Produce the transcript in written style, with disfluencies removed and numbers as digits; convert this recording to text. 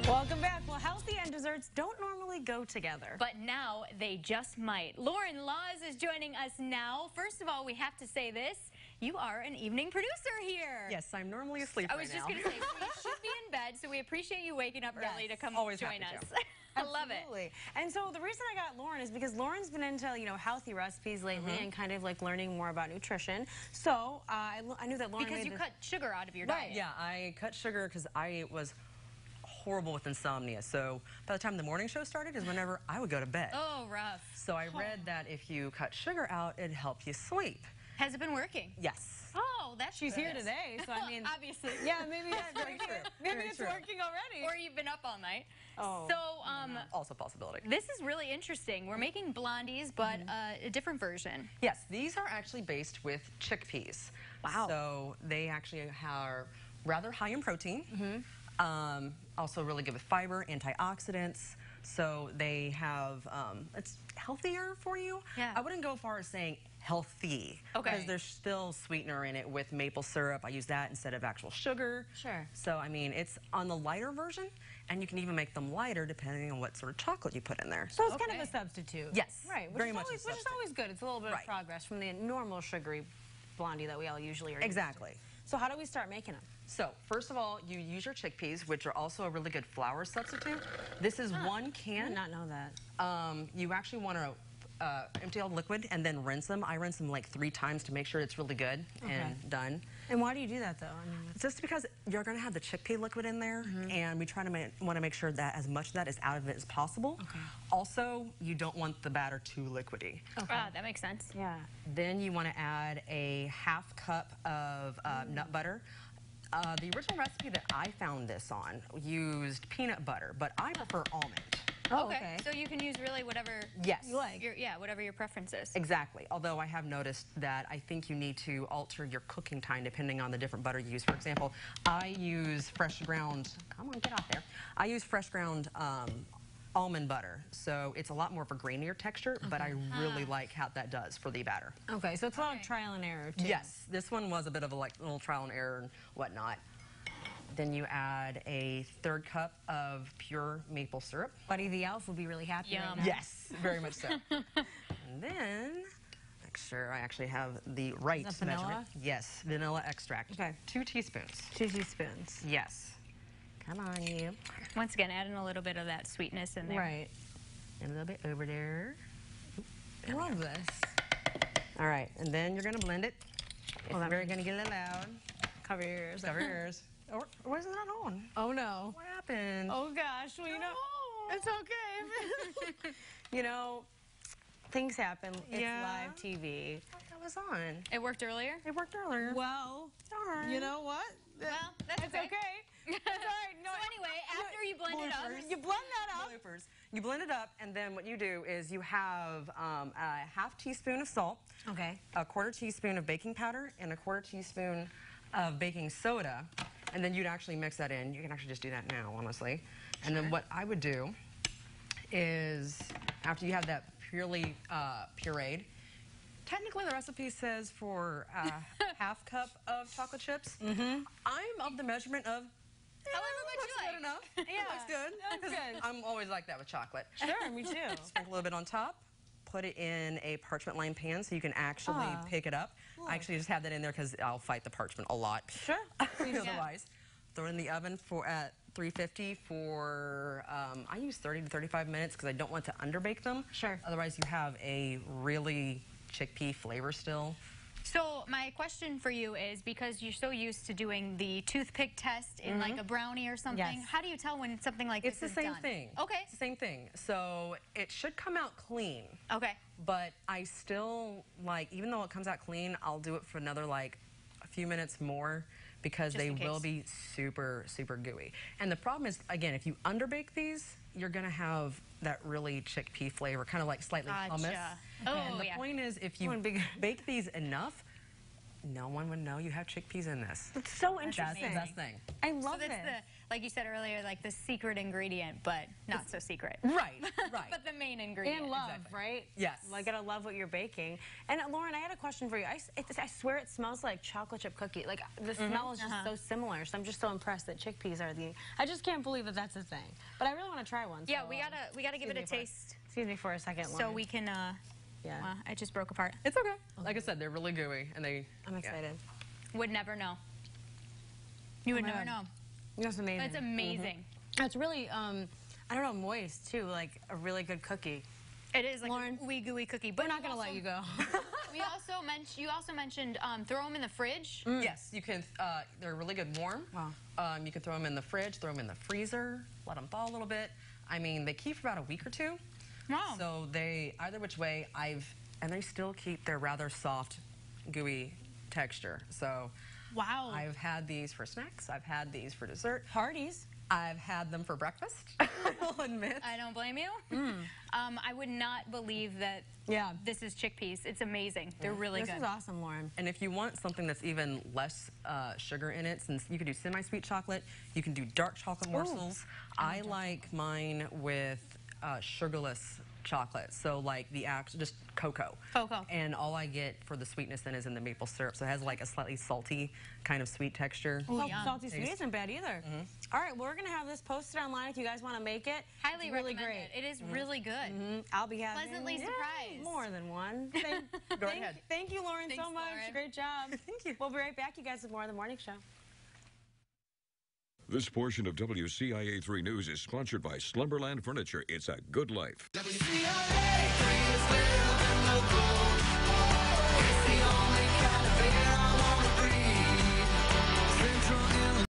Welcome back. Well, healthy and desserts don't normally go together. But now they just might. Lauren Laws is joining us now. First of all, we have to say this. You are an evening producer here. Yes, I'm normally asleep I was just going to say, you should be in bed, so we appreciate you waking up early to come join us. I love it. And so the reason I got Lauren is because Lauren's been into, healthy recipes lately and kind of like learning more about nutrition. So I knew that Lauren Because you cut sugar out of your diet. Yeah, I cut sugar because I was horrible with insomnia. So by the time the morning show started is whenever I would go to bed. Oh, rough. So I read that if you cut sugar out, it'd help you sleep. Has it been working? Yes. Oh, that's She's here today, so I mean, obviously. Yeah, maybe very true. Maybe it's working already. Or you've been up all night. Oh. So, also a possibility. This is really interesting. We're making blondies, but a different version. Yes, these are actually based with chickpeas. Wow. So they actually are rather high in protein. Also really good with fiber, antioxidants. So they have, it's healthier for you. Yeah. I wouldn't go as far as saying healthy. Okay. Because there's still sweetener in it with maple syrup. I use that instead of actual sugar. Sure. So, I mean, it's on the lighter version, and you can even make them lighter depending on what sort of chocolate you put in there. So it's kind of a substitute. Yes. Right. Very much a Which is always good. It's a little bit of progress from the normal sugary blondie that we all usually are used to. Exactly. So how do we start making them? So, first of all, you use your chickpeas, which are also a really good flour substitute. This is 1 can. I did not know that. You actually want to empty all the liquid and then rinse them. I rinse them like 3 times to make sure it's really good and done. And why do you do that, though? I mean, just because you're going to have the chickpea liquid in there, and we try to want to make sure that as much of that is out of it as possible. Also, you don't want the batter too liquidy. That makes sense. Yeah. Then you want to add a ½ cup of nut butter. The original recipe that I found this on used peanut butter, but I prefer almond. Oh, okay. So you can use really whatever you like. whatever your preference is. Exactly. Although I have noticed that I think you need to alter your cooking time depending on the different butter you use. For example, I use fresh ground, come on, get out there. I use fresh ground almond butter, so it's a lot more of a grainier texture, but I really like how that does for the batter. Okay, so it's a lot of trial and error, too. Yes, this one was a bit of a little trial and error and whatnot. Then you add a 3rd cup of pure maple syrup. Buddy the Elf will be really happy right now. Yes, very much so. And then, make sure I actually have the right measurement. Yes, vanilla extract. Okay. 2 teaspoons. 2 teaspoons. Yes. Come on, you. Once again, adding a little bit of that sweetness in there. Right. And a little bit over there. I love this. All right, and then you're going to blend it. It's very going to get a little loud. Cover your ears. Cover your ears. Or why is it not on? Oh, no. What happened? Oh, gosh. Well, it's okay. Things happen. It's live TV. That was on. It worked earlier? It worked earlier. Well, darn. you know what? Well, that's okay. That's all right. So anyway, after you blend it up, you blend that up. You blend it up, and then what you do is you have a ½ teaspoon of salt, Okay. a 1/4 teaspoon of baking powder, and a 1/4 teaspoon of baking soda, and then you'd actually mix that in. You can actually just do that now, honestly. And then what I would do is, after you have that purely pureed, technically the recipe says for a ½ cup of chocolate chips. I'm of the measurement of however much you like. good enough. Yeah, Looks good. that's good. I'm always like that with chocolate. Sure, me too. Sprinkle a little bit on top. Put it in a parchment lined pan so you can actually pick it up. I actually just have that in there because I'll fight the parchment a lot. Sure. Otherwise, throw it in the oven at 350 for, I use 30 to 35 minutes because I don't want to underbake them. Sure. Otherwise, you have a really chickpea flavor still. So my question for you is, because you're so used to doing the toothpick test in like a brownie or something, Yes. how do you tell when something like this is done? It's the same thing. Okay. It's the same thing. So it should come out clean. Okay. But I still, even though it comes out clean, I'll do it for another, a few minutes more because they will be super, super gooey. And the problem is, again, if you underbake these, you're going to have that really chickpea flavor, kind of like slightly hummus. Oh, And the point is, if you bake these enough, no one would know you have chickpeas in this. It's so That's interesting. the best thing. I love So that's it. like you said earlier, like the secret ingredient, but not so secret. Right, right. But the main ingredient. And love, Exactly. right? Yes. Like, gotta love what you're baking. And Lauren, I had a question for you. I swear it smells like chocolate chip cookie. Like, the smell is just so similar. So I'm just so impressed that chickpeas are the. I just can't believe that that's a thing. But I really want to try one. Yeah, so, we gotta give it a taste Excuse me for a second, Lauren. so we can. Yeah. I just broke apart. It's okay. Like I said, they're really gooey, and they. I'm excited. Would never know. You would my never God. know. That's amazing. It's amazing. It's really, I don't know, moist too. Like a really good cookie. It is like Lauren, a gooey cookie. But We're not gonna let you go. You also mentioned throw them in the fridge. Yes, you can. They're really good warm. Wow. You can throw them in the fridge, throw them in the freezer, let them thaw a little bit. I mean, they keep for about a week or two. Wow. So they, either which way, and they still keep their rather soft, gooey texture. So Wow. I've had these for snacks. I've had these for dessert. Parties. I've had them for breakfast, I'll admit. I don't blame you. I would not believe that this is chickpeas. It's amazing. They're really This good. is awesome, Lauren. And if you want something that's even less sugar in it, since you can do semi-sweet chocolate, you can do dark chocolate morsels. I like mine with sugarless chocolate, so like just cocoa. Cocoa. And all I get for the sweetness then is in the maple syrup, so it has like a slightly salty kind of sweet texture. Salty sweet isn't bad either. All right, well, we're gonna have this posted online if you guys want to make it. Highly It's really recommend great. it. It is really good. I'll be having Pleasantly surprised. more than one. Go ahead. Thank you, Lauren, Thanks, so much. Lauren. Great job. Thank you. We'll be right back, you guys, with more of the morning show. This portion of WCIA 3 News is sponsored by Slumberland Furniture. It's a good life. WCIA.